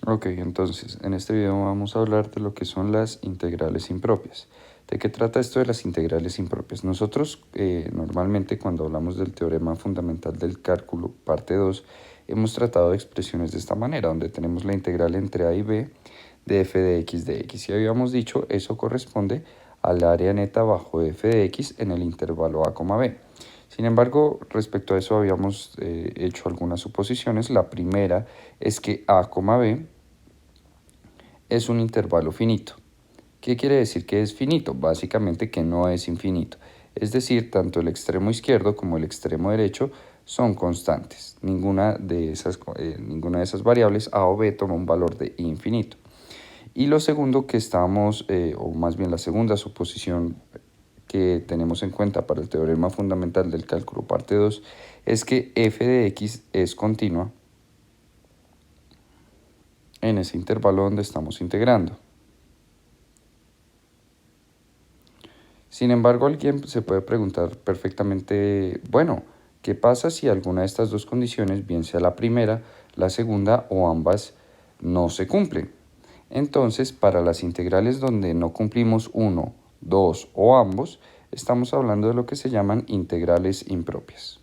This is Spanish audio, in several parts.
Ok, entonces en este video vamos a hablar de lo que son las integrales impropias. ¿De qué trata esto de las integrales impropias? Nosotros normalmente cuando hablamos del teorema fundamental del cálculo, parte 2, hemos tratado de expresiones de esta manera, donde tenemos la integral entre a y b de f de x de x. Y habíamos dicho, eso corresponde al área neta bajo f de x en el intervalo a, b. Sin embargo, respecto a eso habíamos hecho algunas suposiciones. La primera es que a, b es un intervalo finito. ¿Qué quiere decir que es finito? Básicamente que no es infinito. Es decir, tanto el extremo izquierdo como el extremo derecho son constantes. Ninguna de esas variables a o b toma un valor de infinito. Y lo segundo que estamos, o más bien la segunda suposición que tenemos en cuenta para el teorema fundamental del cálculo parte 2, es que f de x es continua en ese intervalo donde estamos integrando. Sin embargo, alguien se puede preguntar perfectamente, bueno, ¿qué pasa si alguna de estas dos condiciones, bien sea la primera, la segunda o ambas, no se cumplen? Entonces, para las integrales donde no cumplimos uno, dos o ambos, estamos hablando de lo que se llaman integrales impropias.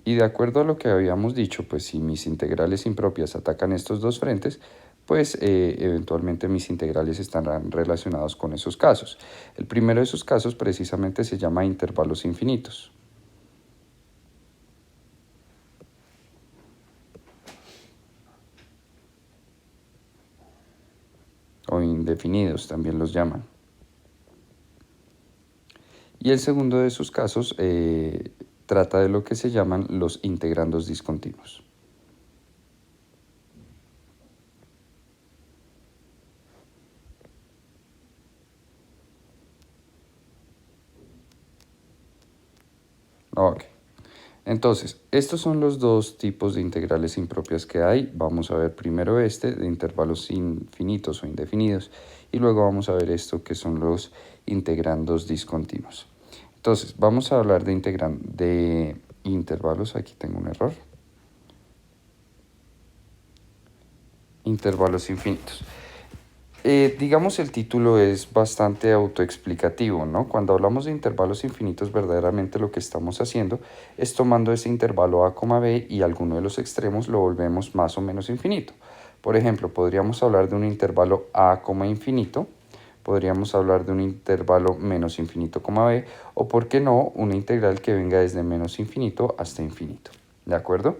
Y de acuerdo a lo que habíamos dicho, pues si mis integrales impropias atacan estos dos frentes, pues eventualmente mis integrales estarán relacionados con esos casos. El primero de esos casos precisamente se llama intervalos infinitos. O indefinidos también los llaman. Y el segundo de esos casos trata de lo que se llaman los integrandos discontinuos. Ok. Entonces, estos son los dos tipos de integrales impropias que hay. Vamos a ver primero este de intervalos infinitos o indefinidos y luego vamos a ver esto que son los integrandos discontinuos. Entonces, vamos a hablar de intervalos, aquí tengo un error. Intervalos infinitos. Digamos el título es bastante autoexplicativo, ¿no? Cuando hablamos de intervalos infinitos, verdaderamente lo que estamos haciendo es tomando ese intervalo a, b y alguno de los extremos lo volvemos más o menos infinito. Por ejemplo, podríamos hablar de un intervalo a, infinito, podríamos hablar de un intervalo menos infinito, b, o por qué no, una integral que venga desde menos infinito hasta infinito. ¿De acuerdo?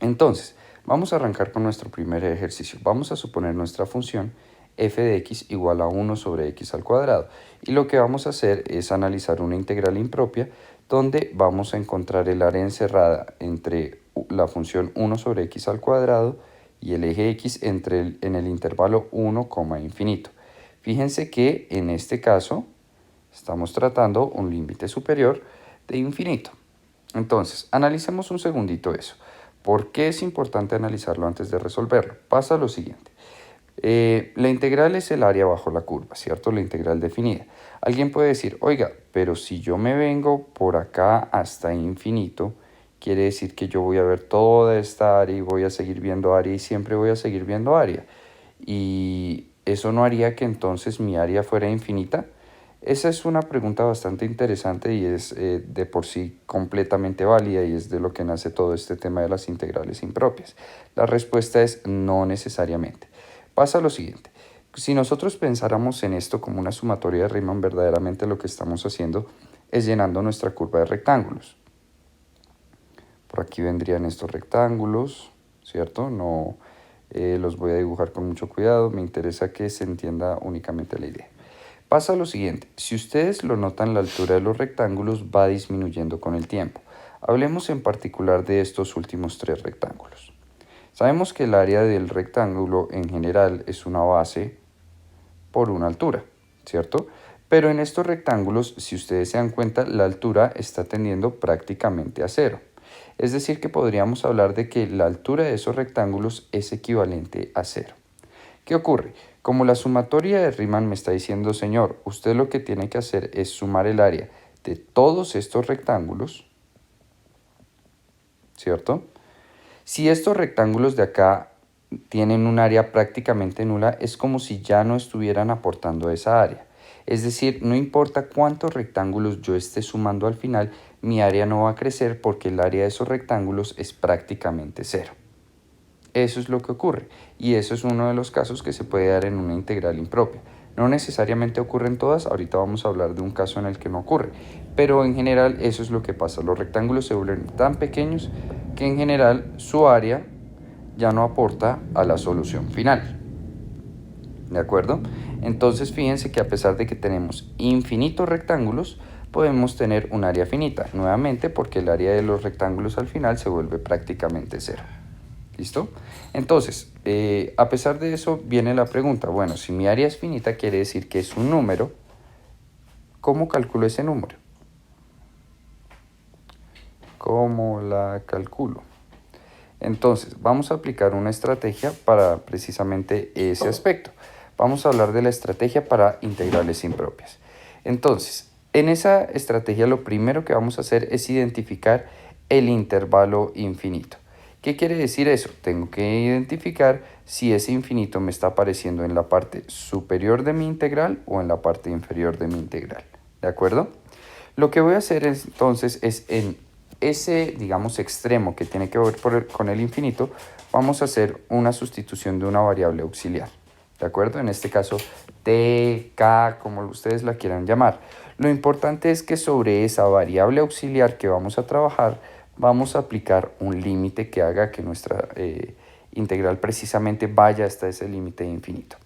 Entonces, vamos a arrancar con nuestro primer ejercicio. Vamos a suponer nuestra función f de x igual a 1 sobre x al cuadrado. Y lo que vamos a hacer es analizar una integral impropia donde vamos a encontrar el área encerrada entre la función 1 sobre x al cuadrado y el eje x en el intervalo 1, infinito. Fíjense que en este caso estamos tratando un límite superior de infinito. Entonces, analicemos un segundito eso. ¿Por qué es importante analizarlo antes de resolverlo? Pasa lo siguiente. La integral es el área bajo la curva, ¿cierto? La integral definida. Alguien puede decir, oiga, pero si yo me vengo por acá hasta infinito, quiere decir que yo voy a ver toda esta área y voy a seguir viendo área y siempre voy a seguir viendo área. Y eso no haría que entonces mi área fuera infinita. Esa es una pregunta bastante interesante y es de por sí completamente válida y es de lo que nace todo este tema de las integrales impropias. La respuesta es no necesariamente. Pasa lo siguiente. Si nosotros pensáramos en esto como una sumatoria de Riemann, verdaderamente lo que estamos haciendo es llenando nuestra curva de rectángulos. Por aquí vendrían estos rectángulos, ¿cierto? No los voy a dibujar con mucho cuidado, me interesa que se entienda únicamente la idea. Pasa lo siguiente, si ustedes lo notan, la altura de los rectángulos va disminuyendo con el tiempo. Hablemos en particular de estos últimos tres rectángulos. Sabemos que el área del rectángulo en general es una base por una altura, ¿cierto? Pero en estos rectángulos, si ustedes se dan cuenta, la altura está tendiendo prácticamente a cero. Es decir, que podríamos hablar de que la altura de esos rectángulos es equivalente a cero. ¿Qué ocurre? Como la sumatoria de Riemann me está diciendo, señor, usted lo que tiene que hacer es sumar el área de todos estos rectángulos, ¿cierto? Si estos rectángulos de acá tienen un área prácticamente nula, es como si ya no estuvieran aportando esa área. Es decir, no importa cuántos rectángulos yo esté sumando al final, mi área no va a crecer porque el área de esos rectángulos es prácticamente cero. Eso es lo que ocurre, y eso es uno de los casos que se puede dar en una integral impropia. No necesariamente ocurren todas, ahorita vamos a hablar de un caso en el que no ocurre, pero en general eso es lo que pasa. Los rectángulos se vuelven tan pequeños que en general su área ya no aporta a la solución final. ¿De acuerdo? Entonces fíjense que a pesar de que tenemos infinitos rectángulos, podemos tener un área finita, nuevamente porque el área de los rectángulos al final se vuelve prácticamente cero. ¿Listo? Entonces, a pesar de eso viene la pregunta, bueno, si mi área es finita quiere decir que es un número, ¿cómo calculo ese número? ¿Cómo la calculo? Entonces, vamos a aplicar una estrategia para precisamente ese aspecto. Vamos a hablar de la estrategia para integrales impropias. Entonces, en esa estrategia lo primero que vamos a hacer es identificar el intervalo infinito. ¿Qué quiere decir eso? Tengo que identificar si ese infinito me está apareciendo en la parte superior de mi integral o en la parte inferior de mi integral. ¿De acuerdo? Lo que voy a hacer entonces es en ese, digamos, extremo que tiene que ver con el infinito, vamos a hacer una sustitución de una variable auxiliar. ¿De acuerdo? En este caso, t, k, como ustedes la quieran llamar. Lo importante es que sobre esa variable auxiliar que vamos a trabajar, vamos a aplicar un límite que haga que nuestra integral precisamente vaya hasta ese límite infinito.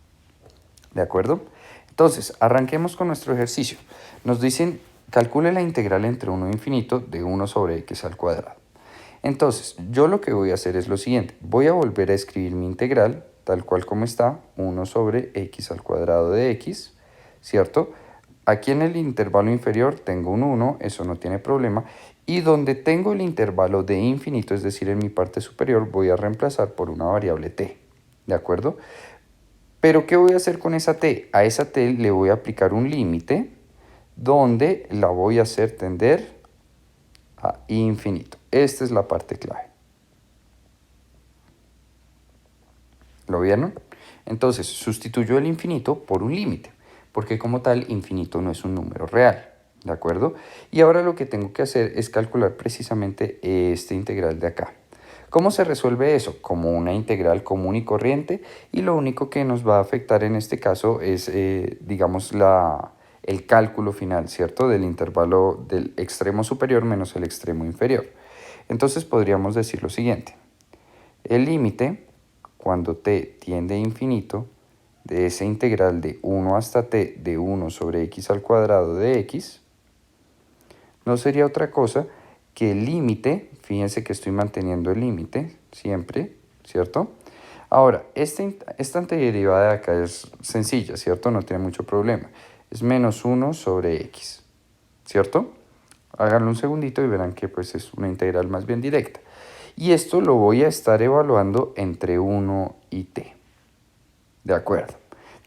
¿De acuerdo? Entonces, arranquemos con nuestro ejercicio. Nos dicen, calcule la integral entre 1 e infinito de 1 sobre x al cuadrado. Entonces, yo lo que voy a hacer es lo siguiente. Voy a volver a escribir mi integral, tal cual como está, 1 sobre x al cuadrado de x, ¿cierto? Aquí en el intervalo inferior tengo un 1, eso no tiene problema. Y donde tengo el intervalo de infinito, es decir, en mi parte superior, voy a reemplazar por una variable t, ¿de acuerdo? Pero ¿qué voy a hacer con esa t? A esa t le voy a aplicar un límite donde la voy a hacer tender a infinito. Esta es la parte clave. ¿Lo vieron? Entonces sustituyo el infinito por un límite, porque como tal infinito no es un número real, ¿de acuerdo? Y ahora lo que tengo que hacer es calcular precisamente este integral de acá. ¿Cómo se resuelve eso? Como una integral común y corriente, y lo único que nos va a afectar en este caso es, digamos, el cálculo final, ¿cierto? Del intervalo del extremo superior menos el extremo inferior. Entonces podríamos decir lo siguiente. El límite, cuando t tiende a infinito, de esa integral de 1 hasta t de 1 sobre x al cuadrado de x, no sería otra cosa que el límite, fíjense que estoy manteniendo el límite siempre, ¿cierto? Ahora, esta antiderivada de acá es sencilla, ¿cierto? No tiene mucho problema. Es menos 1 sobre x, ¿cierto? Háganlo un segundito y verán que pues es una integral más bien directa. Y esto lo voy a estar evaluando entre 1 y t. ¿De acuerdo?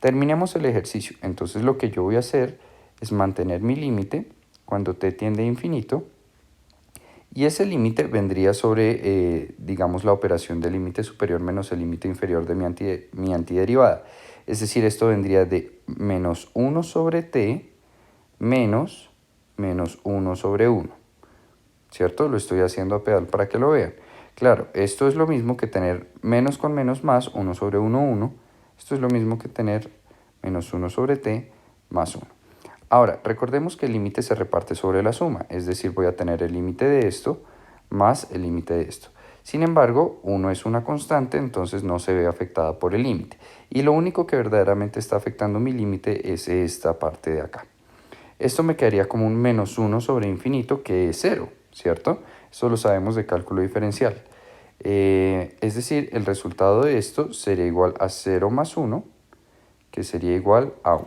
Terminemos el ejercicio. Entonces lo que yo voy a hacer es mantener mi límite cuando t tiende a infinito. Y ese límite vendría sobre, digamos, la operación del límite superior menos el límite inferior de mi antiderivada. Es decir, esto vendría de menos 1 sobre t menos 1 sobre 1. ¿Cierto? Lo estoy haciendo a pedal para que lo vean. Claro, esto es lo mismo que tener menos con menos más, 1 sobre 1, 1. Esto es lo mismo que tener menos 1 sobre t más 1. Ahora, recordemos que el límite se reparte sobre la suma, es decir, voy a tener el límite de esto más el límite de esto. Sin embargo, 1 es una constante, entonces no se ve afectada por el límite. Y lo único que verdaderamente está afectando mi límite es esta parte de acá. Esto me quedaría como un menos 1 sobre infinito, que es 0, ¿cierto? Eso lo sabemos de cálculo diferencial. Es decir, el resultado de esto sería igual a 0 más 1, que sería igual a 1.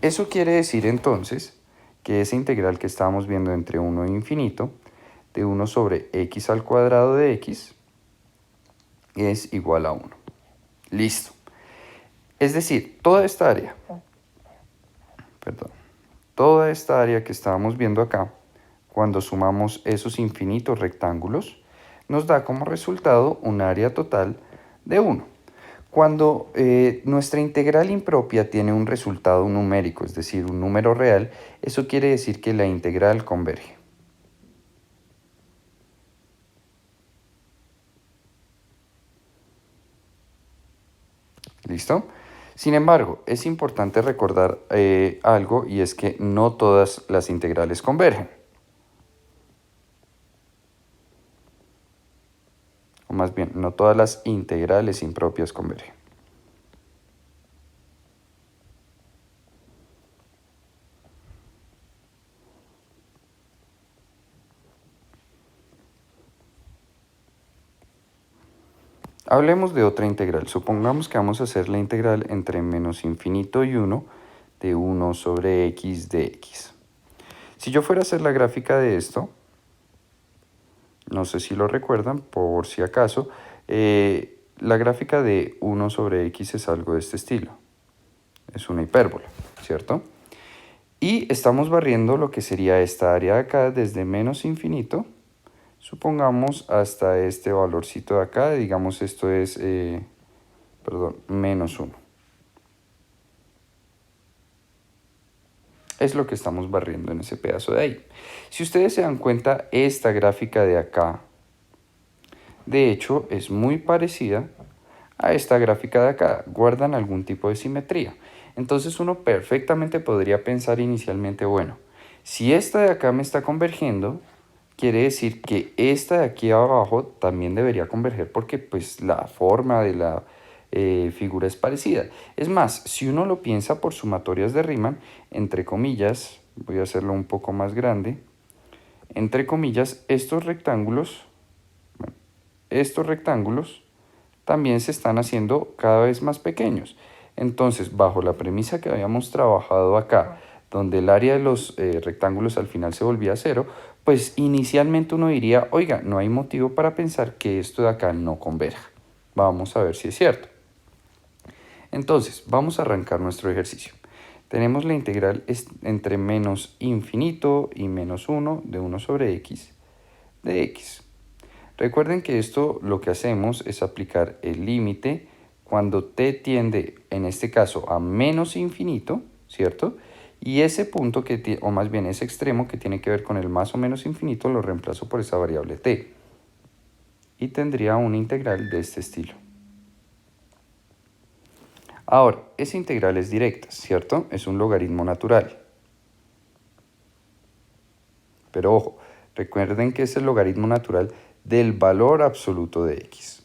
Eso quiere decir entonces que esa integral que estábamos viendo entre 1 e infinito, de 1 sobre x al cuadrado de x, es igual a 1. Listo. Es decir, toda esta área que estábamos viendo acá, cuando sumamos esos infinitos rectángulos, nos da como resultado un área total de 1. Cuando nuestra integral impropia tiene un resultado numérico, es decir, un número real, eso quiere decir que la integral converge. ¿Listo? Sin embargo, es importante recordar algo, y es que no todas las integrales convergen. O más bien, no todas las integrales impropias convergen. Hablemos de otra integral. Supongamos que vamos a hacer la integral entre menos infinito y 1 de 1 sobre x de x. Si yo fuera a hacer la gráfica de esto, no sé si lo recuerdan, por si acaso, la gráfica de 1 sobre x es algo de este estilo. Es una hipérbola, ¿cierto? Y estamos barriendo lo que sería esta área de acá desde menos infinito, supongamos, hasta este valorcito de acá, digamos esto es, menos 1. Es lo que estamos barriendo en ese pedazo de ahí. Si ustedes se dan cuenta, esta gráfica de acá, de hecho, es muy parecida a esta gráfica de acá. Guardan algún tipo de simetría. Entonces uno perfectamente podría pensar inicialmente, bueno, si esta de acá me está convergiendo, quiere decir que esta de aquí abajo también debería converger porque pues la forma de la figura es parecida. Es más, si uno lo piensa por sumatorias de Riemann, entre comillas, voy a hacerlo un poco más grande, entre comillas, estos rectángulos también se están haciendo cada vez más pequeños. Entonces, bajo la premisa que habíamos trabajado acá, donde el área de los rectángulos al final se volvía a 0, pues inicialmente uno diría, oiga, no hay motivo para pensar que esto de acá no converja. Vamos a ver si es cierto. Entonces, vamos a arrancar nuestro ejercicio. Tenemos la integral entre menos infinito y menos 1 de 1 sobre x de x. Recuerden que esto lo que hacemos es aplicar el límite cuando t tiende, en este caso, a menos infinito, ¿cierto? Y ese punto, o más bien ese extremo que tiene que ver con el más o menos infinito, lo reemplazo por esa variable t. Y tendría una integral de este estilo. Ahora, esa integral es directa, ¿cierto? Es un logaritmo natural. Pero ojo, recuerden que es el logaritmo natural del valor absoluto de x,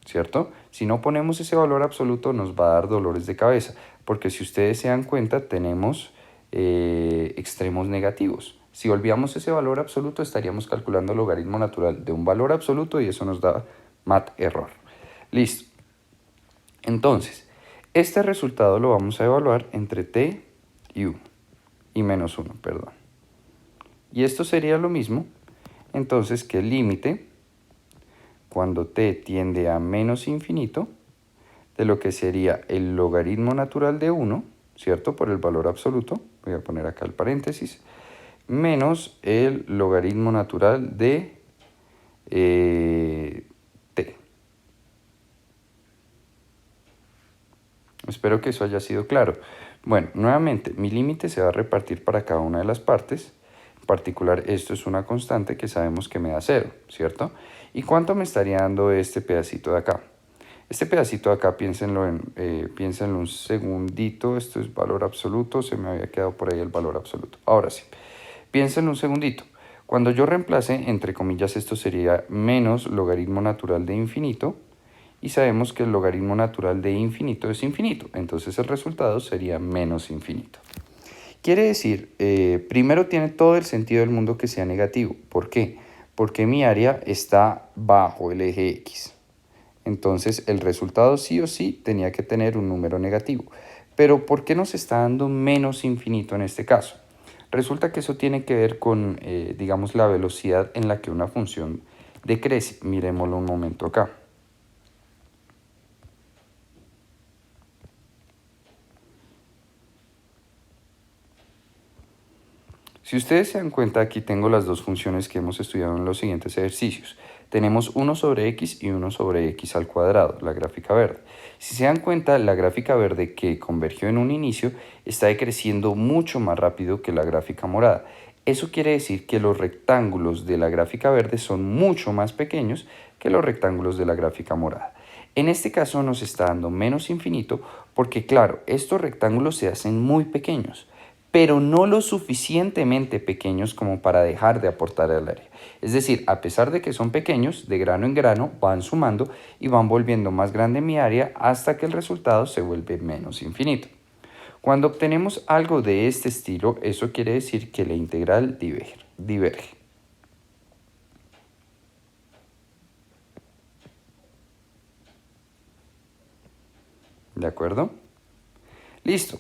¿cierto? Si no ponemos ese valor absoluto nos va a dar dolores de cabeza, porque si ustedes se dan cuenta tenemos extremos negativos. Si olvidamos ese valor absoluto estaríamos calculando el logaritmo natural de un valor absoluto y eso nos da mat error. Listo. Entonces, este resultado lo vamos a evaluar entre t y 1, y menos 1, perdón. Y esto sería lo mismo, entonces, que el límite, cuando t tiende a menos infinito, de lo que sería el logaritmo natural de 1, ¿cierto? Por el valor absoluto, voy a poner acá el paréntesis, menos el logaritmo natural de t. Espero que eso haya sido claro. Bueno, nuevamente, mi límite se va a repartir para cada una de las partes. En particular, esto es una constante que sabemos que me da 0, ¿cierto? ¿Y cuánto me estaría dando este pedacito de acá? Este pedacito de acá, piénsenlo un segundito, esto es valor absoluto, se me había quedado por ahí el valor absoluto. Ahora sí, piénsenlo un segundito. Cuando yo reemplace, entre comillas, esto sería menos logaritmo natural de infinito, y sabemos que el logaritmo natural de infinito es infinito, entonces el resultado sería menos infinito. Quiere decir, primero tiene todo el sentido del mundo que sea negativo. ¿Por qué? Porque mi área está bajo el eje X. Entonces el resultado sí o sí tenía que tener un número negativo. Pero ¿por qué nos está dando menos infinito en este caso? Resulta que eso tiene que ver con, digamos, la velocidad en la que una función decrece. Miremoslo un momento acá. Si ustedes se dan cuenta, aquí tengo las dos funciones que hemos estudiado en los siguientes ejercicios. tenemos 1 sobre x y 1 sobre x al cuadrado, la gráfica verde. Si se dan cuenta, la gráfica verde que convergió en un inicio está decreciendo mucho más rápido que la gráfica morada. Eso quiere decir que los rectángulos de la gráfica verde son mucho más pequeños que los rectángulos de la gráfica morada. En este caso nos está dando menos infinito porque, claro, estos rectángulos se hacen muy pequeños, pero no lo suficientemente pequeños como para dejar de aportar al área. Es decir, a pesar de que son pequeños, de grano en grano van sumando y van volviendo más grande mi área hasta que el resultado se vuelve menos infinito. Cuando obtenemos algo de este estilo, eso quiere decir que la integral diverge. ¿De acuerdo? Listo.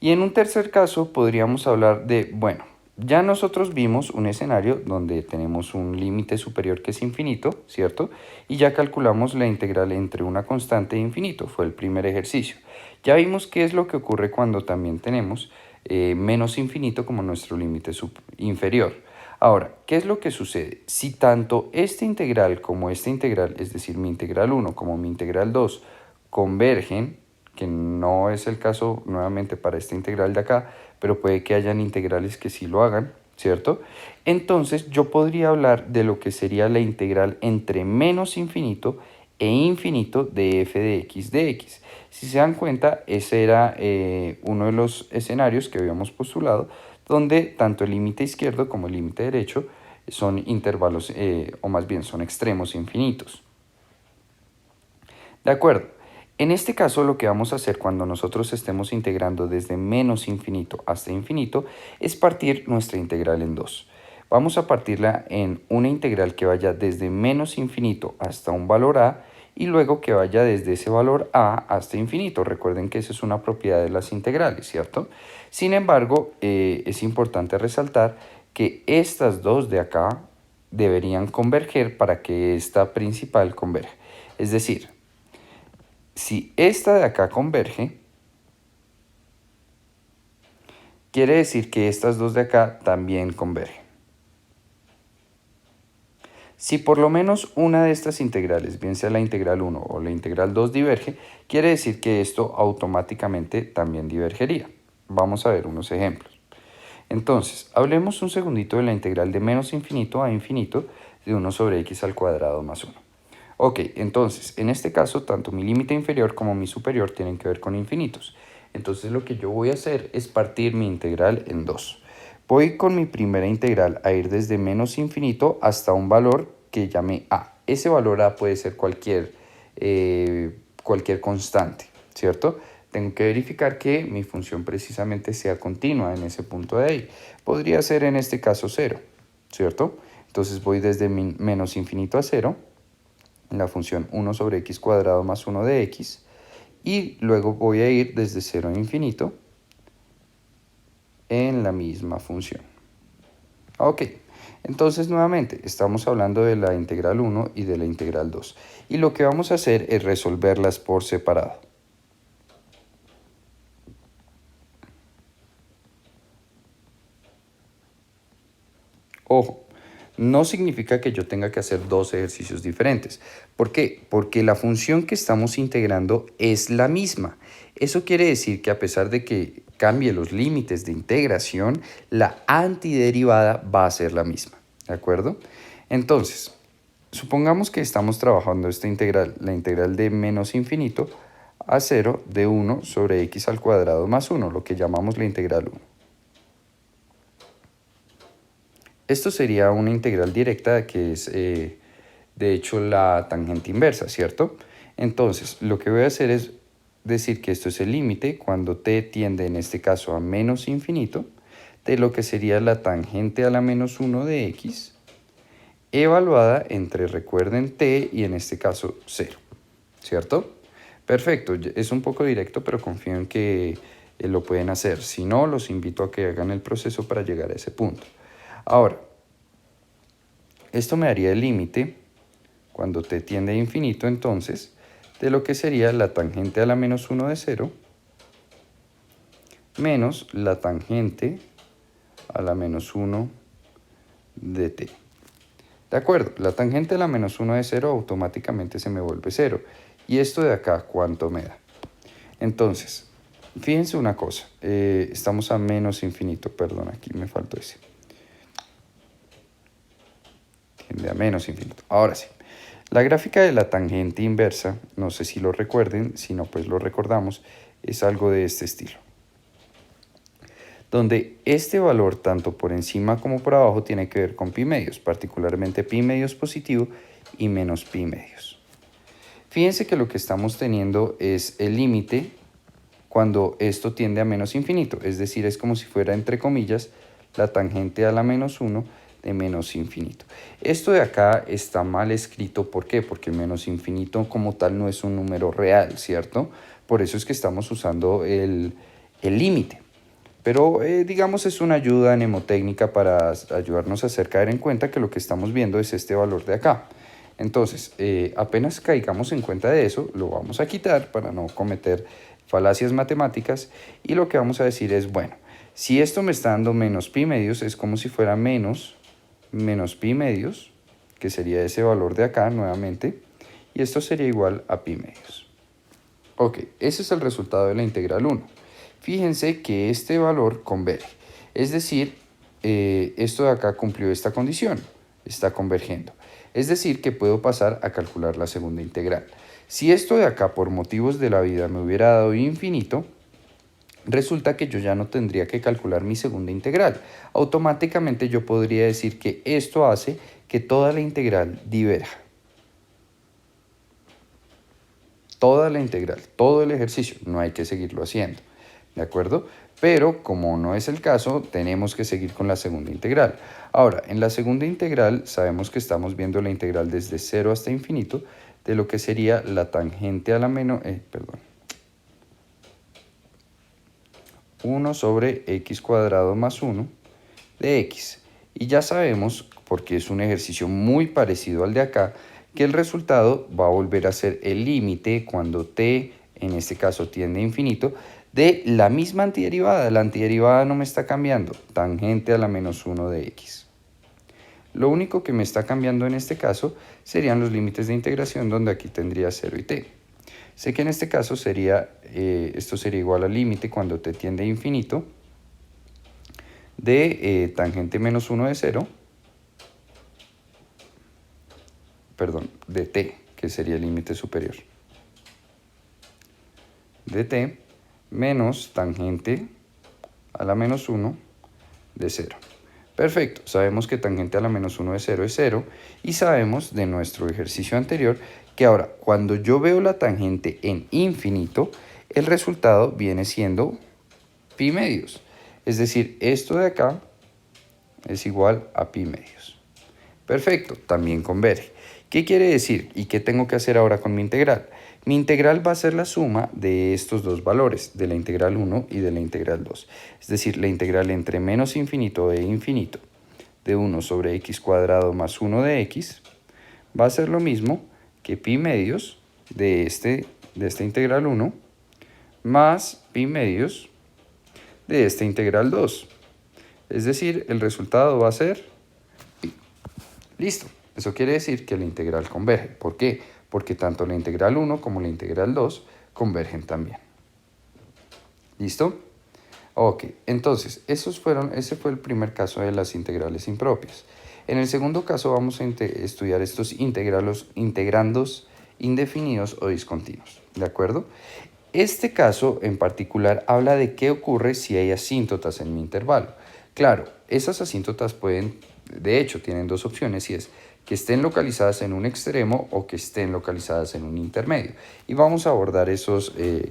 Y en un tercer caso podríamos hablar de, bueno, ya nosotros vimos un escenario donde tenemos un límite superior que es infinito, ¿cierto? Y ya calculamos la integral entre una constante e infinito, fue el primer ejercicio. Ya vimos qué es lo que ocurre cuando también tenemos menos infinito como nuestro límite inferior. Ahora, ¿qué es lo que sucede? Si tanto esta integral como esta integral, es decir, mi integral 1 como mi integral 2, convergen, que no es el caso nuevamente para esta integral de acá, pero puede que hayan integrales que sí lo hagan, ¿cierto? Entonces yo podría hablar de lo que sería la integral entre menos infinito e infinito de f de x de x. Si se dan cuenta, ese era uno de los escenarios que habíamos postulado, donde tanto el límite izquierdo como el límite derecho son intervalos, o más bien son extremos infinitos. De acuerdo. En este caso lo que vamos a hacer cuando nosotros estemos integrando desde menos infinito hasta infinito es partir nuestra integral en dos. Vamos a partirla en una integral que vaya desde menos infinito hasta un valor a y luego que vaya desde ese valor a hasta infinito. Recuerden que esa es una propiedad de las integrales, ¿cierto? Sin embargo, es importante resaltar que estas dos de acá deberían converger para que esta principal converja. Es decir, si esta de acá converge, quiere decir que estas dos de acá también convergen. Si por lo menos una de estas integrales, bien sea la integral 1 o la integral 2 diverge, quiere decir que esto automáticamente también divergería. Vamos a ver unos ejemplos. Entonces, hablemos un segundito de la integral de menos infinito a infinito de 1 sobre x al cuadrado más 1. Ok, entonces, en este caso, tanto mi límite inferior como mi superior tienen que ver con infinitos. Entonces, lo que yo voy a hacer es partir mi integral en dos. Voy con mi primera integral a ir desde menos infinito hasta un valor que llame a. Ese valor a puede ser cualquier constante, ¿cierto? Tengo que verificar que mi función precisamente sea continua en ese punto de ahí. Podría ser en este caso 0, ¿cierto? Entonces voy desde menos infinito a 0, la función 1 sobre x cuadrado más 1 de x, y luego voy a ir desde 0 a infinito en la misma función. Ok, entonces nuevamente estamos hablando de la integral 1 y de la integral 2. Y lo que vamos a hacer es resolverlas por separado. Ojo, no significa que yo tenga que hacer dos ejercicios diferentes. ¿Por qué? Porque la función que estamos integrando es la misma. Eso quiere decir que a pesar de que cambie los límites de integración, la antiderivada va a ser la misma. ¿De acuerdo? Entonces, supongamos que estamos trabajando esta integral, la integral de menos infinito a 0 de 1 sobre x al cuadrado más 1, lo que llamamos la integral 1. Esto sería una integral directa que es, de hecho, la tangente inversa, ¿cierto? Entonces, lo que voy a hacer es decir que esto es el límite cuando t tiende, en este caso, a menos infinito, de lo que sería la tangente a la menos 1 de x, evaluada entre, recuerden, t y en este caso 0, ¿cierto? Perfecto, es un poco directo, pero confío en que lo pueden hacer. Si no, los invito a que hagan el proceso para llegar a ese punto. Ahora, esto me daría el límite, cuando t tiende a infinito, entonces, de lo que sería la tangente a la menos 1 de 0 menos la tangente a la menos 1 de t. De acuerdo, la tangente a la menos 1 de 0 automáticamente se me vuelve 0. ¿Y esto de acá cuánto me da? Entonces, fíjense una cosa, estamos a menos infinito, perdón, aquí me faltó ese. Tiende a menos infinito. Ahora sí, la gráfica de la tangente inversa, no sé si lo recuerden, si no pues lo recordamos, es algo de este estilo. Donde este valor tanto por encima como por abajo tiene que ver con pi medios, particularmente pi medios positivo y menos pi medios. Fíjense que lo que estamos teniendo es el límite cuando esto tiende a menos infinito, es decir, es como si fuera entre comillas la tangente a la menos 1 de menos infinito. Esto de acá está mal escrito, ¿por qué? Porque menos infinito como tal no es un número real, ¿cierto? Por eso es que estamos usando el límite. Pero digamos es una ayuda mnemotécnica para ayudarnos a hacer caer en cuenta que lo que estamos viendo es este valor de acá. Entonces, apenas caigamos en cuenta de eso, lo vamos a quitar para no cometer falacias matemáticas y lo que vamos a decir es, bueno, si esto me está dando menos pi medios, es como si fuera menos pi medios, que sería ese valor de acá nuevamente, y esto sería igual a pi medios. Ok, ese es el resultado de la integral 1. Fíjense que este valor converge, es decir, esto de acá cumplió esta condición, está convergiendo. Es decir, que puedo pasar a calcular la segunda integral. Si esto de acá por motivos de la vida me hubiera dado infinito, resulta que yo ya no tendría que calcular mi segunda integral. Automáticamente yo podría decir que esto hace que toda la integral diverja. Toda la integral, todo el ejercicio, no hay que seguirlo haciendo, ¿de acuerdo? Pero como no es el caso, tenemos que seguir con la segunda integral. Ahora, en la segunda integral sabemos que estamos viendo la integral desde 0 hasta infinito de lo que sería la tangente a la menos, 1 sobre x cuadrado más 1 de x. Y ya sabemos, porque es un ejercicio muy parecido al de acá, que el resultado va a volver a ser el límite cuando t, en este caso, tiende a infinito, de la misma antiderivada. La antiderivada no me está cambiando, tangente a la menos 1 de x. Lo único que me está cambiando en este caso serían los límites de integración, donde aquí tendría 0 y t. Sé que en este caso sería, esto sería igual al límite cuando t tiende a infinito de tangente menos 1 de 0, perdón, de t, que sería el límite superior, de t menos tangente a la menos 1 de 0. Perfecto, sabemos que tangente a la menos 1 de 0 es 0 y sabemos de nuestro ejercicio anterior que ahora cuando yo veo la tangente en infinito, el resultado viene siendo pi medios. Es decir, esto de acá es igual a pi medios. Perfecto, también converge. ¿Qué quiere decir y qué tengo que hacer ahora con mi integral? Mi integral va a ser la suma de estos dos valores, de la integral 1 y de la integral 2. Es decir, la integral entre menos infinito e infinito de 1 sobre x cuadrado más 1 de x va a ser lo mismo que pi medios de esta integral 1 más pi medios de esta integral 2. Es decir, el resultado va a ser pi. Listo. Eso quiere decir que la integral converge. ¿Por qué? Porque tanto la integral 1 como la integral 2 convergen también. ¿Listo? Ok, entonces, ese fue el primer caso de las integrales impropias. En el segundo caso vamos a estudiar estos integrandos indefinidos o discontinuos, ¿de acuerdo? Este caso en particular habla de qué ocurre si hay asíntotas en mi intervalo. Claro, esas asíntotas de hecho, tienen dos opciones y es que estén localizadas en un extremo o que estén localizadas en un intermedio. Y vamos a abordar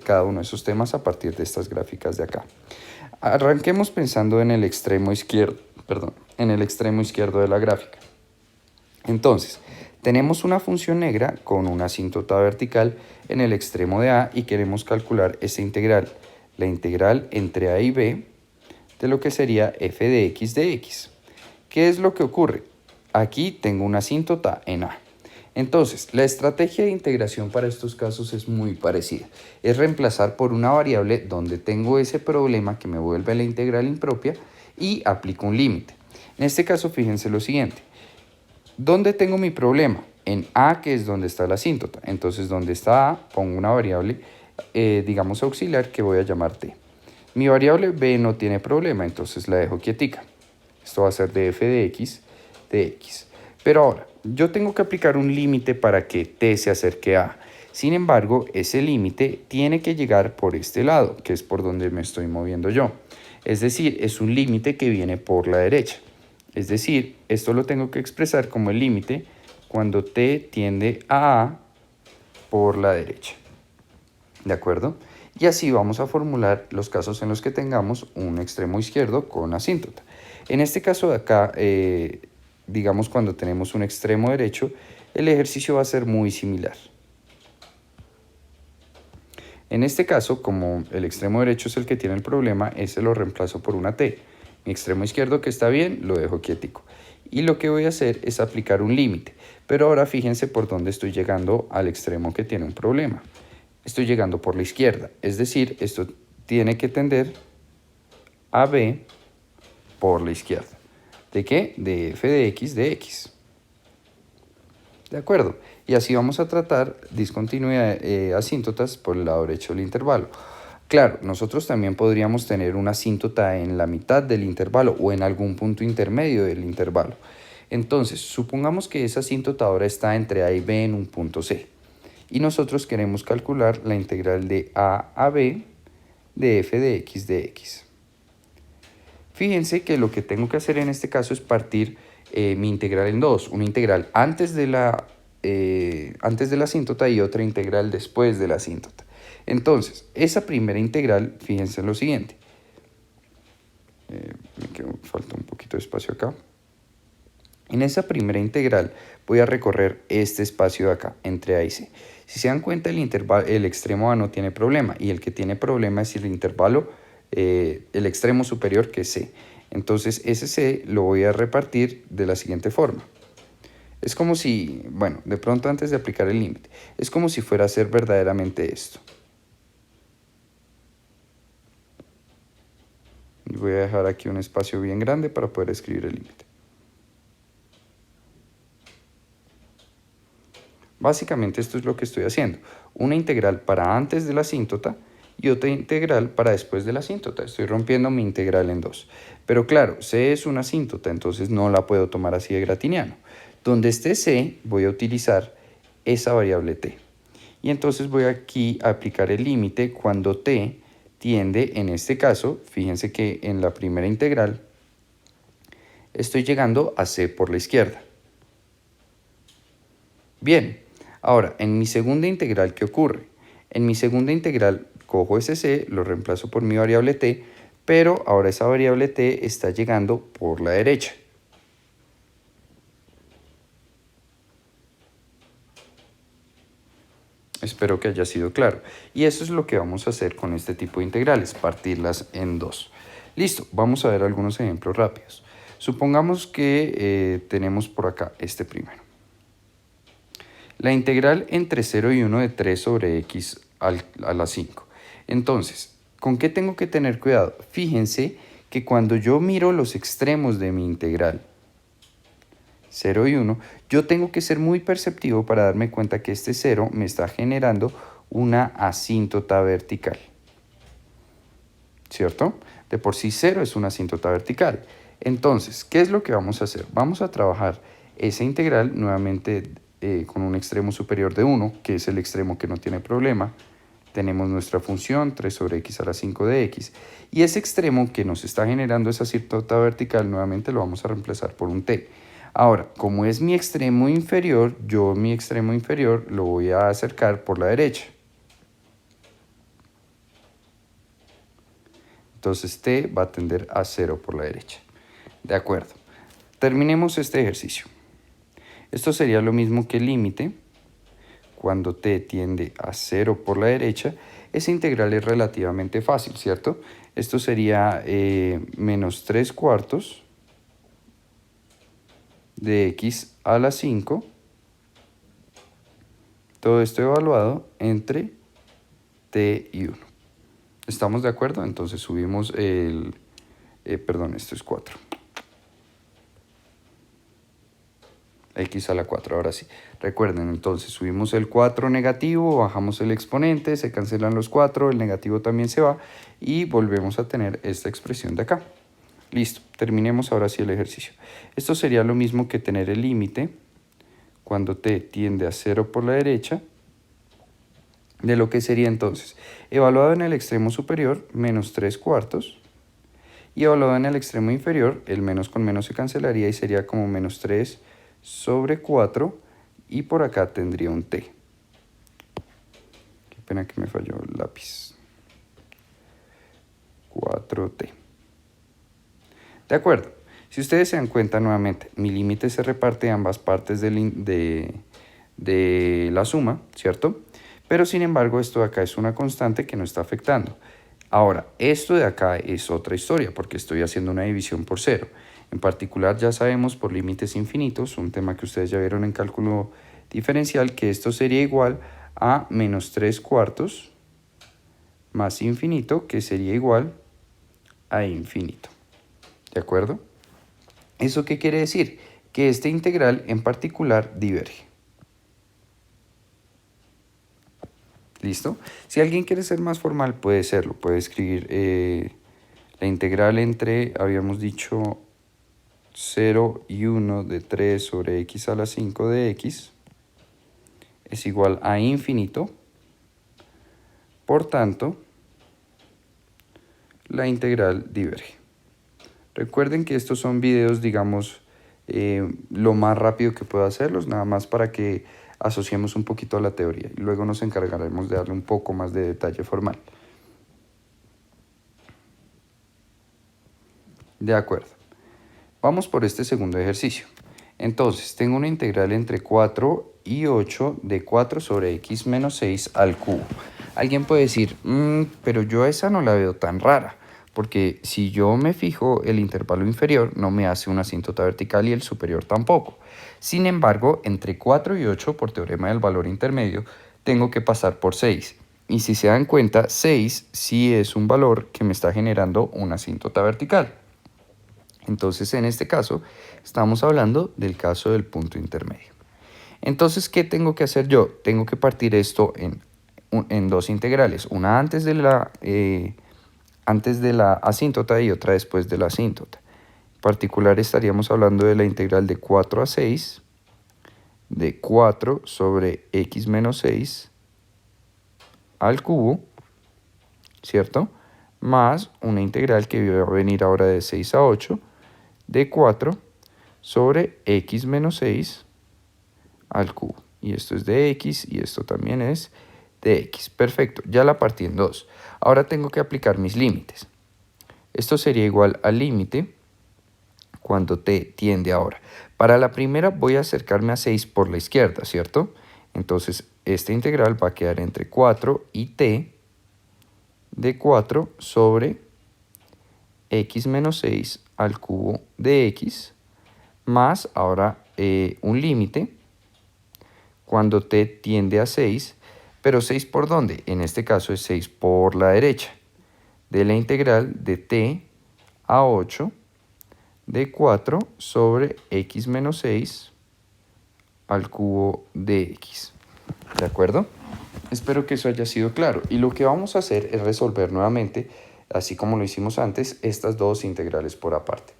cada uno de esos temas a partir de estas gráficas de acá. Arranquemos pensando en el extremo izquierdo, de la gráfica. Entonces, tenemos una función negra con una asíntota vertical en el extremo de A y queremos calcular esa integral, la integral entre A y B de lo que sería f de x. ¿Qué es lo que ocurre? Aquí tengo una asíntota en A. Entonces, la estrategia de integración para estos casos es muy parecida. Es reemplazar por una variable donde tengo ese problema que me vuelve la integral impropia y aplico un límite. En este caso, fíjense lo siguiente. ¿Dónde tengo mi problema? En A, que es donde está la asíntota. Entonces, donde está A, pongo una variable, digamos, auxiliar que voy a llamar T. Mi variable B no tiene problema, entonces la dejo quietica. Esto va a ser de f de x. Pero ahora, yo tengo que aplicar un límite para que T se acerque a A. Sin embargo, ese límite tiene que llegar por este lado, que es por donde me estoy moviendo yo. Es decir, es un límite que viene por la derecha. Es decir, esto lo tengo que expresar como el límite cuando T tiende a A por la derecha. ¿De acuerdo? Y así vamos a formular los casos en los que tengamos un extremo izquierdo con asíntota. En este caso de acá, digamos cuando tenemos un extremo derecho, el ejercicio va a ser muy similar. En este caso, como el extremo derecho es el que tiene el problema, ese lo reemplazo por una T. Mi extremo izquierdo que está bien, lo dejo quietico. Y lo que voy a hacer es aplicar un límite. Pero ahora fíjense por dónde estoy llegando al extremo que tiene un problema. Estoy llegando por la izquierda. Es decir, esto tiene que tender a B por la izquierda. ¿De qué? De f de x. ¿De acuerdo? Y así vamos a tratar discontinuidad asíntotas por el lado derecho del intervalo. Claro, nosotros también podríamos tener una asíntota en la mitad del intervalo o en algún punto intermedio del intervalo. Entonces, supongamos que esa asíntota ahora está entre A y B en un punto C. Y nosotros queremos calcular la integral de A B de f de x. Fíjense que lo que tengo que hacer en este caso es partir mi integral en dos. Una integral antes de la asíntota y otra integral después de la asíntota. Entonces, esa primera integral, fíjense en lo siguiente. Falta un poquito de espacio acá. En esa primera integral voy a recorrer este espacio de acá, entre A y C. Si se dan cuenta, el extremo A no tiene problema, y el que tiene problema es el intervalo, el extremo superior, que es C. Entonces, ese C lo voy a repartir de la siguiente forma. Es como si, bueno, de pronto antes de aplicar el límite, es como si fuera a ser verdaderamente esto. Y voy a dejar aquí un espacio bien grande para poder escribir el límite. Básicamente esto es lo que estoy haciendo. Una integral para antes de la asíntota y otra integral para después de la asíntota. Estoy rompiendo mi integral en dos. Pero claro, C es una asíntota, entonces no la puedo tomar así de gratiniano. Donde esté C, voy a utilizar esa variable T. Y entonces voy aquí a aplicar el límite cuando T tiende, en este caso, fíjense que en la primera integral estoy llegando a C por la izquierda. Bien, ahora, en mi segunda integral, ¿qué ocurre? En mi segunda integral cojo ese C, lo reemplazo por mi variable T, pero ahora esa variable T está llegando por la derecha. Espero que haya sido claro. Y eso es lo que vamos a hacer con este tipo de integrales, partirlas en dos. Listo, vamos a ver algunos ejemplos rápidos. Supongamos que tenemos por acá este primero. La integral entre 0 y 1 de 3 sobre x a la 5. Entonces, ¿con qué tengo que tener cuidado? Fíjense que cuando yo miro los extremos de mi integral, 0 y 1, yo tengo que ser muy perceptivo para darme cuenta que este 0 me está generando una asíntota vertical. ¿Cierto? De por sí 0 es una asíntota vertical. Entonces, ¿qué es lo que vamos a hacer? Vamos a trabajar esa integral nuevamente con un extremo superior de 1, que es el extremo que no tiene problema. Tenemos nuestra función 3 sobre x a la 5 de x. Y ese extremo que nos está generando esa asíntota vertical, nuevamente lo vamos a reemplazar por un t. Ahora, como es mi extremo inferior, yo mi extremo inferior lo voy a acercar por la derecha. Entonces t va a tender a 0 por la derecha. De acuerdo. Terminemos este ejercicio. Esto sería lo mismo que el límite. Cuando t tiende a 0 por la derecha, esa integral es relativamente fácil, ¿cierto? Esto sería menos 3 cuartos de x a la 5. Todo esto evaluado entre t y 1. ¿Estamos de acuerdo? Entonces subimos el... perdón, esto es 4. X a la 4, ahora sí. Recuerden, entonces subimos el 4 negativo, bajamos el exponente, se cancelan los 4, el negativo también se va y volvemos a tener esta expresión de acá. Listo, terminemos ahora sí el ejercicio. Esto sería lo mismo que tener el límite cuando t tiende a 0 por la derecha, de lo que sería entonces, evaluado en el extremo superior, menos 3 cuartos, y evaluado en el extremo inferior, el menos con menos se cancelaría y sería como menos 3 sobre 4, y por acá tendría un t. Qué pena que me falló el lápiz. 4t. De acuerdo. Si ustedes se dan cuenta nuevamente, mi límite se reparte a ambas partes de la suma, ¿cierto? Pero sin embargo, esto de acá es una constante que no está afectando. Ahora, esto de acá es otra historia, porque estoy haciendo una división por cero. En particular, ya sabemos por límites infinitos, un tema que ustedes ya vieron en cálculo diferencial, que esto sería igual a menos 3 cuartos más infinito, que sería igual a infinito. ¿De acuerdo? ¿Eso qué quiere decir? Que este integral en particular diverge. ¿Listo? Si alguien quiere ser más formal, puede serlo. Puede escribir la integral entre, habíamos dicho, 0 y 1 de 3 sobre x a la 5 de x es igual a infinito. Por tanto, la integral diverge. Recuerden que estos son videos, digamos, lo más rápido que puedo hacerlos, nada más para que asociemos un poquito a la teoría y luego nos encargaremos de darle un poco más de detalle formal. De acuerdo. Vamos por este segundo ejercicio. Entonces, tengo una integral entre 4 y 8 de 4 sobre x menos 6 al cubo. Alguien puede decir, pero yo esa no la veo tan rara, porque si yo me fijo, el intervalo inferior no me hace una asíntota vertical y el superior tampoco. Sin embargo, entre 4 y 8, por teorema del valor intermedio, tengo que pasar por 6. Y si se dan cuenta, 6 sí es un valor que me está generando una asíntota vertical. Entonces, en este caso, estamos hablando del caso del punto intermedio. Entonces, ¿qué tengo que hacer yo? Tengo que partir esto en dos integrales, una antes de la asíntota y otra después de la asíntota. En particular, estaríamos hablando de la integral de 4 a 6, de 4 sobre x menos 6 al cubo, ¿cierto? Más una integral que va a venir ahora de 6 a 8, de 4 sobre x menos 6 al cubo. Y esto es de x y esto también es de x. Perfecto, ya la partí en dos. Ahora tengo que aplicar mis límites. Esto sería igual al límite cuando t tiende ahora. Para la primera voy a acercarme a 6 por la izquierda, ¿cierto? Entonces esta integral va a quedar entre 4 y t de 4 sobre x menos 6 al cubo de x, más ahora un límite cuando t tiende a 6, pero 6 ¿por dónde? En este caso es 6 por la derecha, de la integral de t a 8 de 4 sobre x menos 6 al cubo de x. ¿De acuerdo? Espero que eso haya sido claro. Y lo que vamos a hacer es resolver nuevamente, así como lo hicimos antes, estas dos integrales por aparte.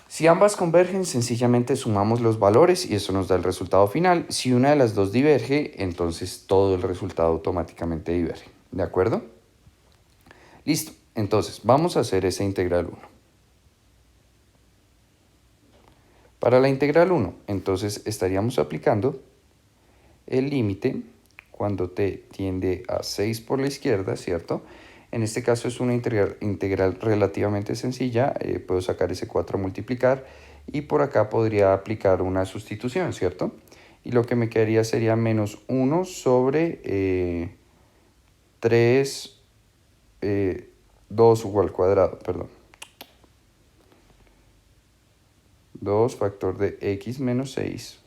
Si ambas convergen, sencillamente sumamos los valores y eso nos da el resultado final. Si una de las dos diverge, entonces todo el resultado automáticamente diverge. ¿De acuerdo? Listo. Entonces, vamos a hacer esa integral 1. Para la integral 1, entonces estaríamos aplicando el límite cuando t tiende a 6 por la izquierda, ¿cierto? En este caso es una integral relativamente sencilla, puedo sacar ese 4 a multiplicar y por acá podría aplicar una sustitución, ¿cierto? Y lo que me quedaría sería menos 1 sobre 3, 2 al cuadrado, perdón. 2 factor de x menos 6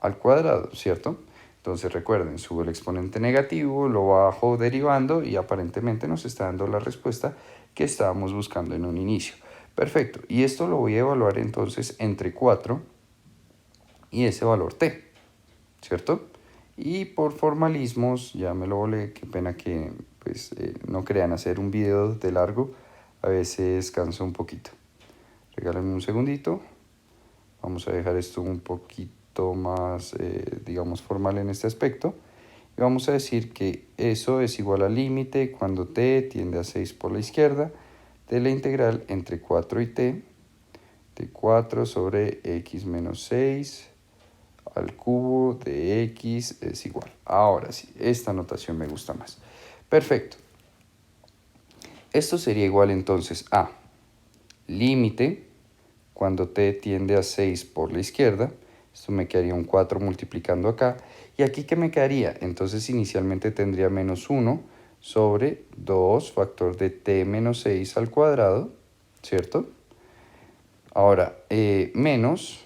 al cuadrado, ¿cierto? Entonces recuerden, subo el exponente negativo, lo bajo derivando y aparentemente nos está dando la respuesta que estábamos buscando en un inicio. Perfecto, y esto lo voy a evaluar entonces entre 4 y ese valor t, ¿cierto? Y por formalismos, ya me lo volé, qué pena que pues, no crean hacer un video de largo, a veces cansa un poquito. Regálenme un segundito, vamos a dejar esto un poquito más, digamos, formal en este aspecto. Y vamos a decir que eso es igual al límite cuando t tiende a 6 por la izquierda de la integral entre 4 y t de 4 sobre x menos 6 al cubo de x es igual. Ahora sí, esta notación me gusta más. Perfecto. Esto sería igual entonces a límite cuando t tiende a 6 por la izquierda. Esto me quedaría un 4 multiplicando acá. ¿Y aquí qué me quedaría? Entonces inicialmente tendría menos 1 sobre 2 factor de t menos 6 al cuadrado, ¿cierto? Ahora, menos,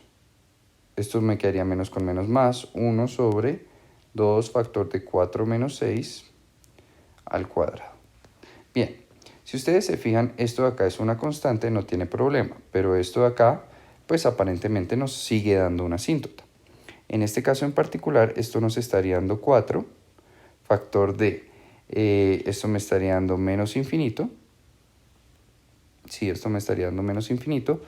esto me quedaría menos con menos más, 1 sobre 2 factor de 4 menos 6 al cuadrado. Bien, si ustedes se fijan, esto de acá es una constante, no tiene problema, pero esto de acá, pues aparentemente nos sigue dando una asíntota. En este caso en particular, esto nos estaría dando 4, factor de, esto me estaría dando menos infinito, sí, esto me estaría dando menos infinito,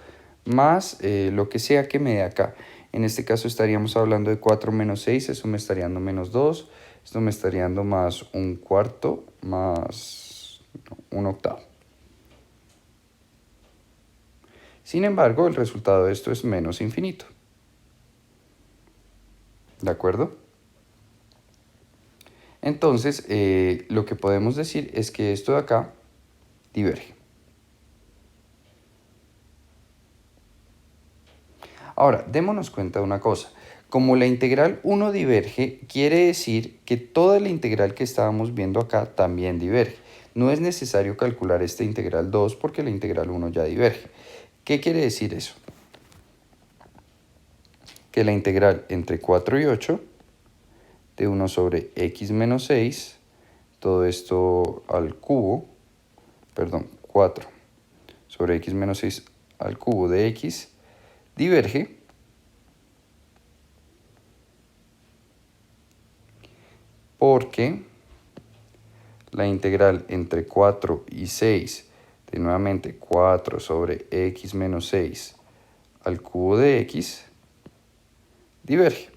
más lo que sea que me dé acá. En este caso estaríamos hablando de 4 menos 6, eso me estaría dando menos 2, esto me estaría dando más un cuarto, más un octavo. Sin embargo, el resultado de esto es menos infinito. ¿De acuerdo? Entonces, lo que podemos decir es que esto de acá diverge. Ahora, démonos cuenta de una cosa. Como la integral 1 diverge, quiere decir que toda la integral que estábamos viendo acá también diverge. No es necesario calcular esta integral 2 porque la integral 1 ya diverge. ¿Qué quiere decir eso? Que la integral entre 4 y 8 de 1 sobre x menos 6, todo esto al cubo, perdón, 4 sobre x menos 6 al cubo de x, diverge porque la integral entre 4 y 6 de nuevamente 4 sobre x menos 6 al cubo de x diverge.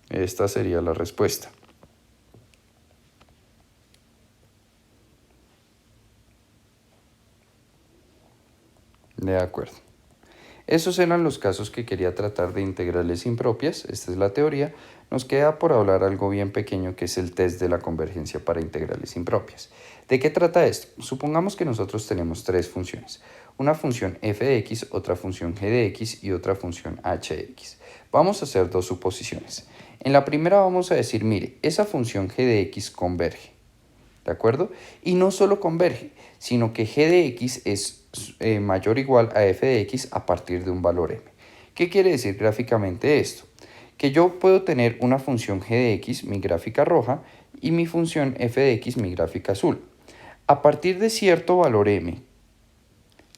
Esta sería la respuesta. De acuerdo. Esos eran los casos que quería tratar de integrales impropias. Esta es la teoría. Nos queda por hablar algo bien pequeño que es el test de la convergencia para integrales impropias. ¿De qué trata esto? Supongamos que nosotros tenemos tres funciones. Una función f de x, otra función g de x y otra función h de x. Vamos a hacer dos suposiciones. En la primera vamos a decir, mire, esa función g de x converge. ¿De acuerdo? Y no solo converge, sino que g de x es mayor o igual a f de x a partir de un valor m. ¿Qué quiere decir gráficamente esto? Que yo puedo tener una función g de x, mi gráfica roja, y mi función f de x, mi gráfica azul. A partir de cierto valor m,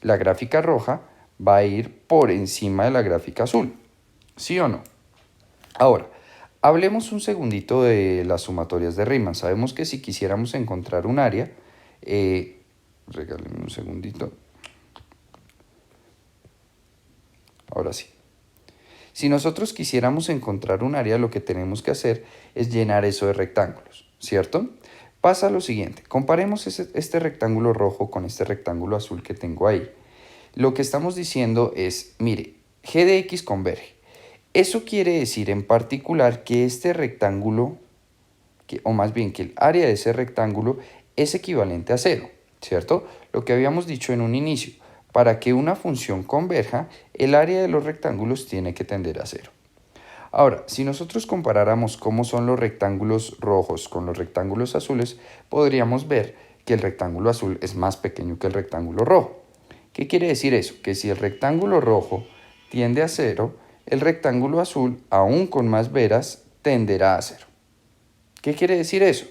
la gráfica roja va a ir por encima de la gráfica azul. ¿Sí o no? Ahora, hablemos un segundito de las sumatorias de Riemann. Sabemos que si quisiéramos encontrar un área, regálenme un segundito. Ahora sí. Si nosotros quisiéramos encontrar un área, lo que tenemos que hacer es llenar eso de rectángulos, ¿cierto? Pasa lo siguiente, comparemos este rectángulo rojo con este rectángulo azul que tengo ahí. Lo que estamos diciendo es, mire, g de x converge. Eso quiere decir en particular que este rectángulo, o más bien que el área de ese rectángulo es equivalente a 0, ¿cierto? Lo que habíamos dicho en un inicio, para que una función converja, el área de los rectángulos tiene que tender a 0. Ahora, si nosotros comparáramos cómo son los rectángulos rojos con los rectángulos azules, podríamos ver que el rectángulo azul es más pequeño que el rectángulo rojo. ¿Qué quiere decir eso? Que si el rectángulo rojo tiende a 0, el rectángulo azul, aún con más veras, tenderá a 0. ¿Qué quiere decir eso?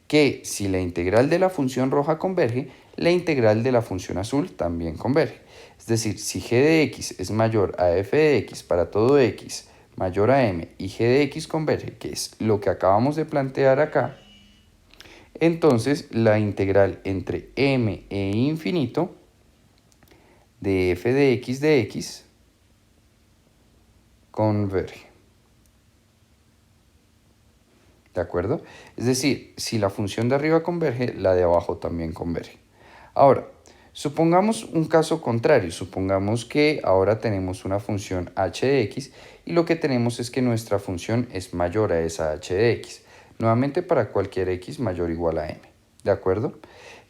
Que si la integral de la función roja converge, la integral de la función azul también converge. Es decir, si g de x es mayor a f de x para todo x mayor a m y g de x converge, que es lo que acabamos de plantear acá, entonces la integral entre m e infinito de f de x converge. ¿De acuerdo? Es decir, si la función de arriba converge, la de abajo también converge. Ahora, supongamos un caso contrario. Supongamos que ahora tenemos una función h de x y lo que tenemos es que nuestra función es mayor a esa h de x. Nuevamente para cualquier x mayor o igual a m. ¿De acuerdo?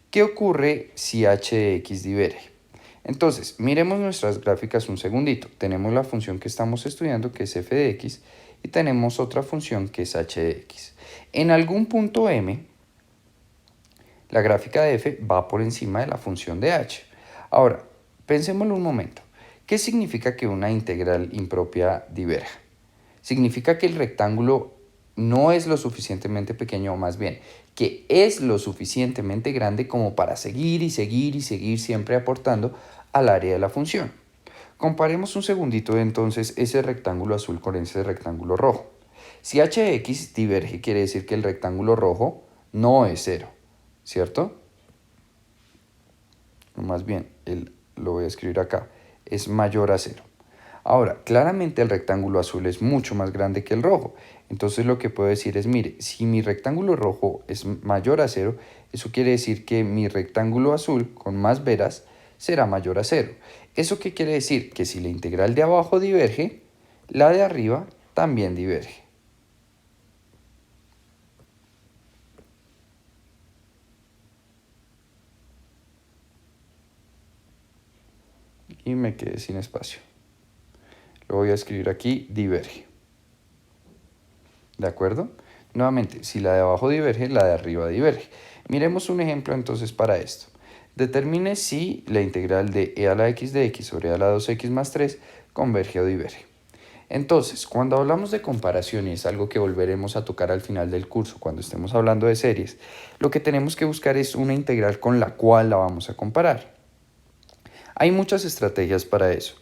¿Qué ocurre si h de x diverge? Entonces, miremos nuestras gráficas un segundito. Tenemos la función que estamos estudiando, que es f de x, y tenemos otra función que es h de x. En algún punto m, la gráfica de f va por encima de la función de h. Ahora, pensémoslo un momento. ¿Qué significa que una integral impropia diverja? Significa que el rectángulo no es lo suficientemente pequeño, o más bien, que es lo suficientemente grande como para seguir y seguir y seguir siempre aportando al área de la función. Comparemos un segundito entonces ese rectángulo azul con ese rectángulo rojo. Si h de x diverge, quiere decir que el rectángulo rojo no es cero, ¿cierto? O más bien, lo voy a escribir acá, es mayor a cero. Ahora, claramente el rectángulo azul es mucho más grande que el rojo. Entonces lo que puedo decir es, mire, si mi rectángulo rojo es mayor a cero, eso quiere decir que mi rectángulo azul con más veras será mayor a cero. ¿Eso qué quiere decir? Que si la integral de abajo diverge, la de arriba también diverge. Y me quedé sin espacio. Lo voy a escribir aquí, diverge. ¿De acuerdo? Nuevamente, si la de abajo diverge, la de arriba diverge. Miremos un ejemplo entonces para esto. Determine si la integral de e a la x de x sobre e a la 2x más 3 converge o diverge. Entonces, cuando hablamos de comparación, y es algo que volveremos a tocar al final del curso cuando estemos hablando de series, lo que tenemos que buscar es una integral con la cual la vamos a comparar. Hay muchas estrategias para eso,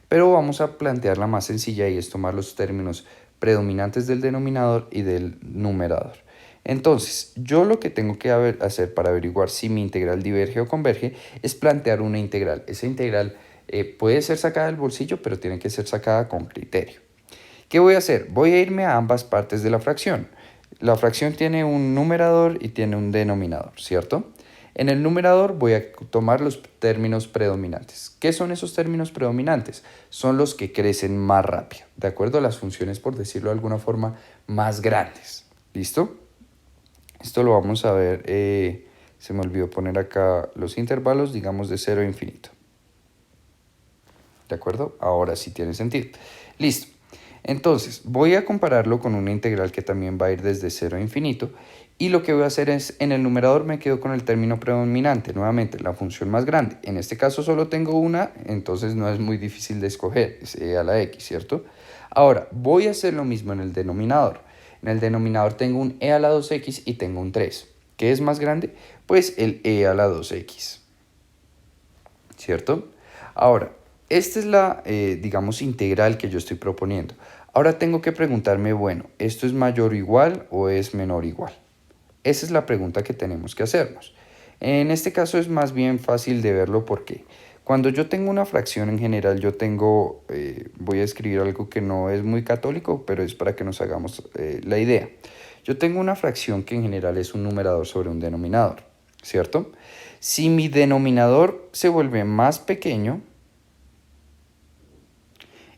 pero vamos a plantear la más sencilla y es tomar los términos predominantes del denominador y del numerador. Entonces, yo lo que tengo que hacer para averiguar si mi integral diverge o converge es plantear una integral. Esa integral puede ser sacada del bolsillo, pero tiene que ser sacada con criterio. ¿Qué voy a hacer? Voy a irme a ambas partes de la fracción. La fracción tiene un numerador y tiene un denominador, ¿cierto? En el numerador voy a tomar los términos predominantes. ¿Qué son esos términos predominantes? Son los que crecen más rápido, de acuerdo a las funciones, por decirlo de alguna forma, más grandes. ¿Listo? Esto lo vamos a ver, se me olvidó poner acá los intervalos, digamos de 0 a infinito. ¿De acuerdo? Ahora sí tiene sentido. Listo. Entonces, voy a compararlo con una integral que también va a ir desde 0 a infinito. Y lo que voy a hacer es, en el numerador me quedo con el término predominante, nuevamente, la función más grande. En este caso solo tengo una, entonces no es muy difícil de escoger, es e a la x, ¿cierto? Ahora, voy a hacer lo mismo en el denominador. En el denominador tengo un e a la 2x y tengo un 3. ¿Qué es más grande? Pues el e a la 2x, ¿cierto? Ahora, esta es la, digamos, integral que yo estoy proponiendo. Ahora tengo que preguntarme, bueno, ¿esto es mayor o igual o es menor o igual? Esa es la pregunta que tenemos que hacernos. En este caso es más bien fácil de verlo porque cuando yo tengo una fracción en general, yo tengo, voy a escribir algo que no es muy católico, pero es para que nos hagamos la idea. Yo tengo una fracción que en general es un numerador sobre un denominador, ¿cierto? Si mi denominador se vuelve más pequeño,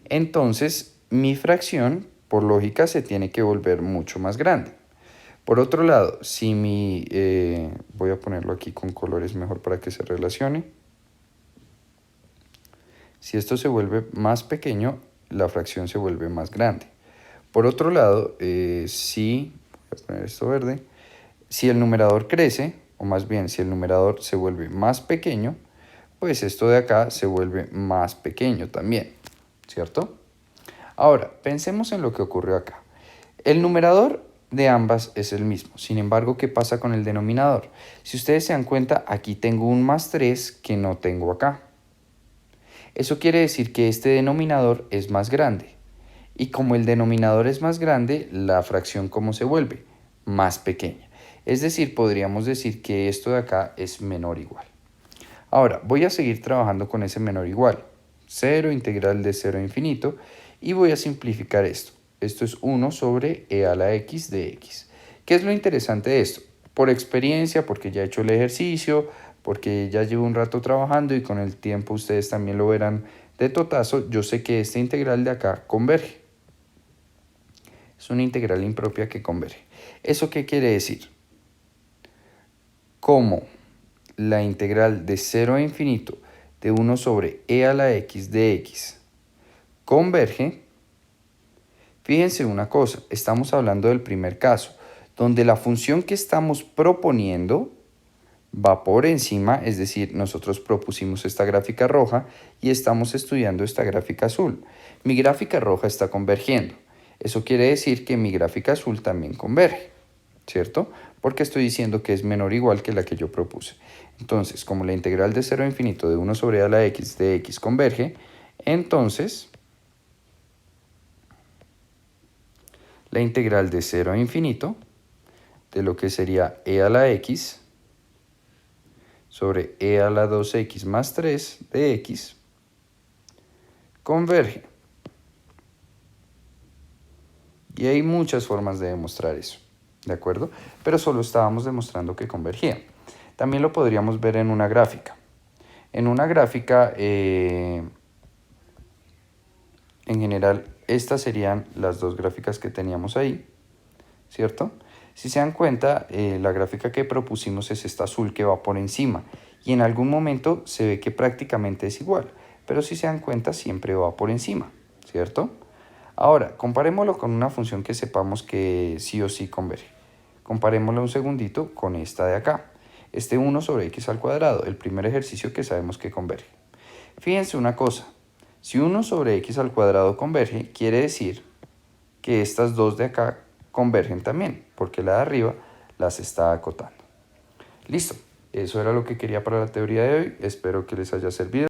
entonces mi fracción, por lógica, se tiene que volver mucho más grande. Por otro lado, si voy a ponerlo aquí con colores mejor para que se relacione. Si esto se vuelve más pequeño, la fracción se vuelve más grande. Por otro lado, si, voy a poner esto verde, si el numerador crece, o más bien si el numerador se vuelve más pequeño, pues esto de acá se vuelve más pequeño también, ¿cierto? Ahora, pensemos en lo que ocurrió acá. El numerador de ambas es el mismo. Sin embargo, ¿qué pasa con el denominador? Si ustedes se dan cuenta, aquí tengo un más 3 que no tengo acá. Eso quiere decir que este denominador es más grande. Y como el denominador es más grande, la fracción ¿cómo se vuelve? Más pequeña. Es decir, podríamos decir que esto de acá es menor o igual. Ahora, voy a seguir trabajando con ese menor o igual. 0 integral de 0 a infinito. Y voy a simplificar esto. Esto es 1 sobre e a la x de x. ¿Qué es lo interesante de esto? Por experiencia, porque ya he hecho el ejercicio, porque ya llevo un rato trabajando y con el tiempo ustedes también lo verán de totazo, yo sé que esta integral de acá converge. Es una integral impropia que converge. ¿Eso qué quiere decir? Como la integral de 0 a infinito de 1 sobre e a la x de x converge, fíjense una cosa, estamos hablando del primer caso, donde la función que estamos proponiendo va por encima, es decir, nosotros propusimos esta gráfica roja y estamos estudiando esta gráfica azul. Mi gráfica roja está convergiendo. Eso quiere decir que mi gráfica azul también converge, ¿cierto? Porque estoy diciendo que es menor o igual que la que yo propuse. Entonces, como la integral de 0 a infinito de 1 sobre a la x de x converge, entonces la integral de 0 a infinito de lo que sería e a la x sobre e a la 2x más 3 de x converge. Y hay muchas formas de demostrar eso, ¿de acuerdo? Pero solo estábamos demostrando que convergía. También lo podríamos ver en una gráfica. En una gráfica, en general, estas serían las dos gráficas que teníamos ahí, ¿cierto? Si se dan cuenta, la gráfica que propusimos es esta azul que va por encima y en algún momento se ve que prácticamente es igual, pero si se dan cuenta siempre va por encima, ¿cierto? Ahora, comparémoslo con una función que sepamos que sí o sí converge. Comparémoslo un segundito con esta de acá. Este 1 sobre x al cuadrado, el primer ejercicio que sabemos que converge. Fíjense una cosa, si 1 sobre x al cuadrado converge, quiere decir que estas dos de acá convergen también, porque la de arriba las está acotando. Listo, eso era lo que quería para la teoría de hoy, espero que les haya servido.